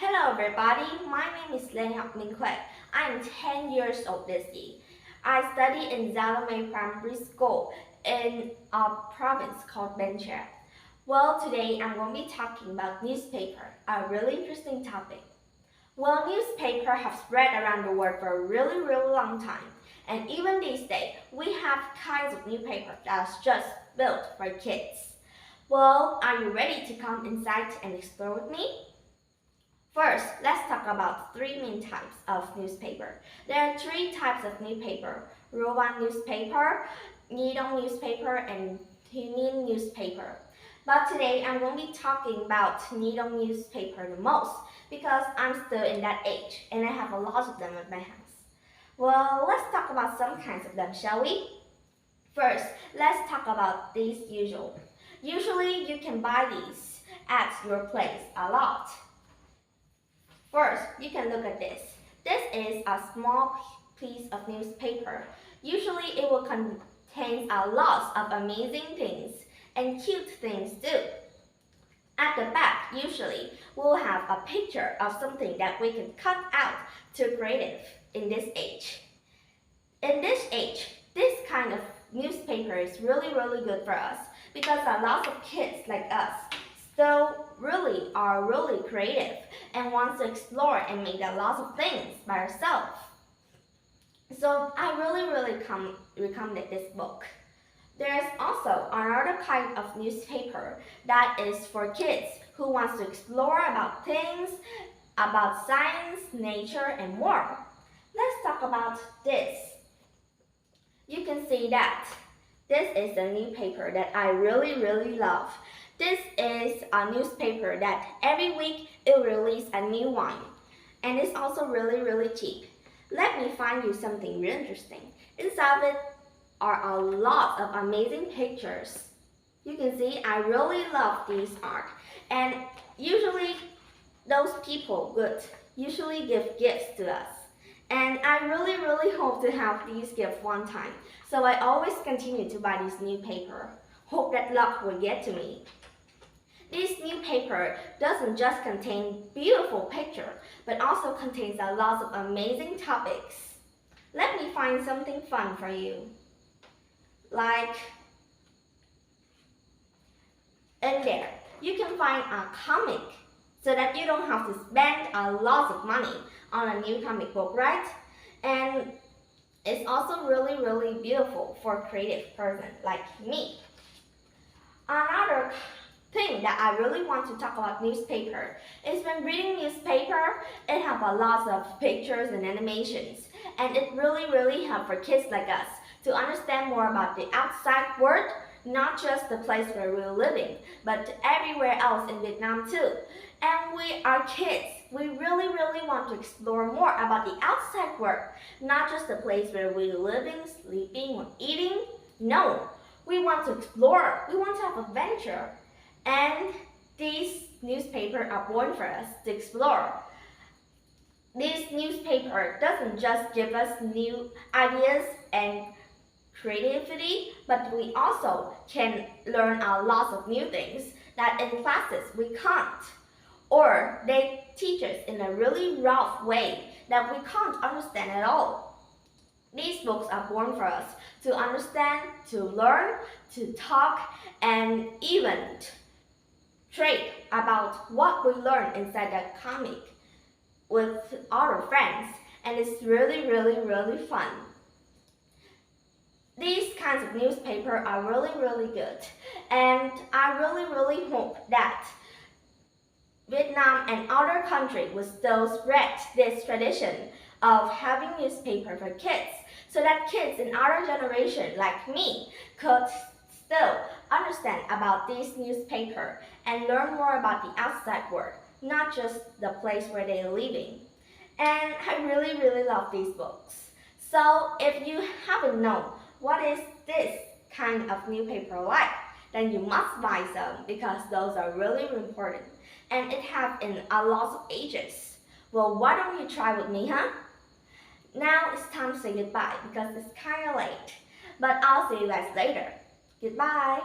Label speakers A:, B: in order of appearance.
A: Hello everybody, my name is Lê Học Minh Huệ. I am 10 years old this year. I study in Zalome Primary School in a province called Bến Tre. Well, today I'm going to be talking about newspaper, a really interesting topic. Well, newspaper have spread around the world for a really long time. And even these days, we have kinds of newspaper that's just built for kids. Well, are you ready to come inside and explore with me? First, let's talk about three main types of newspaper. There are three types of newspaper: Rowan newspaper, Nidong newspaper, and Hunin newspaper. But today I'm going to be talking about Nidong newspaper the most because I'm still in that age and I have a lot of them at my house. Well, let's talk about some kinds of them, shall we? First, let's talk about these usual. Usually you can buy these at your place a lot. First, you can look at this. This is a small piece of newspaper. Usually it will contain a lot of amazing things and cute things too. At the back, usually, we'll have a picture of something that we can cut out to creative in this age. In this age, this kind of newspaper is really good for us because a lot of kids like us still are really creative and wants to explore and make a lot of things by ourselves. So I really recommend this book. There's also another kind of newspaper that is for kids who wants to explore about things, about science, nature, and more. Let's talk about this. You can see that this is the newspaper that I really love. This is a newspaper that every week it will release a new one. And it's also really cheap. Let me find you something really interesting. Inside of it are a lot of amazing pictures. You can see I really love these art. And usually those people would usually give gifts to us. And I really hope to have these gifts one time. So I always continue to buy this newspaper. Hope that luck will get to me. This newspaper doesn't just contain beautiful pictures, but also contains a lot of amazing topics. Let me find something fun for you. Like, in there, you can find a comic so that you don't have to spend a lot of money on a new comic book, right? And it's also really beautiful for a creative person like me. Another thing that I really want to talk about newspaper is when reading newspaper, it have a lot of pictures and animations, and it really help for kids like us to understand more about the outside world, not just the place where we're living, but everywhere else in Vietnam too. And we are kids. We really want to explore more about the outside world, not just the place where we're living, sleeping, or eating. No, we want to explore. We want to have adventure. And these newspapers are born for us to explore. This newspaper doesn't just give us new ideas and creativity, but we also can learn a lot of new things that in classes we can't. Or they teach us in a really rough way that we can't understand at all. These books are born for us to understand, to learn, to talk, and even trade about what we learn inside that comic with other friends, and it's really fun. These kinds of newspapers are really good, and I really hope that Vietnam and other countries will still spread this tradition of having newspaper for kids, so that kids in our generation like me could still understand about this newspaper and learn more about the outside world, not just the place where they're living. And I really love these books. So if you haven't known what is this kind of newspaper like, then you must buy some because those are really important. And it have in a lot of ages. Well, why don't you try with me, huh? Now it's time to say goodbye because it's kind of late. But I'll see you guys later. Goodbye.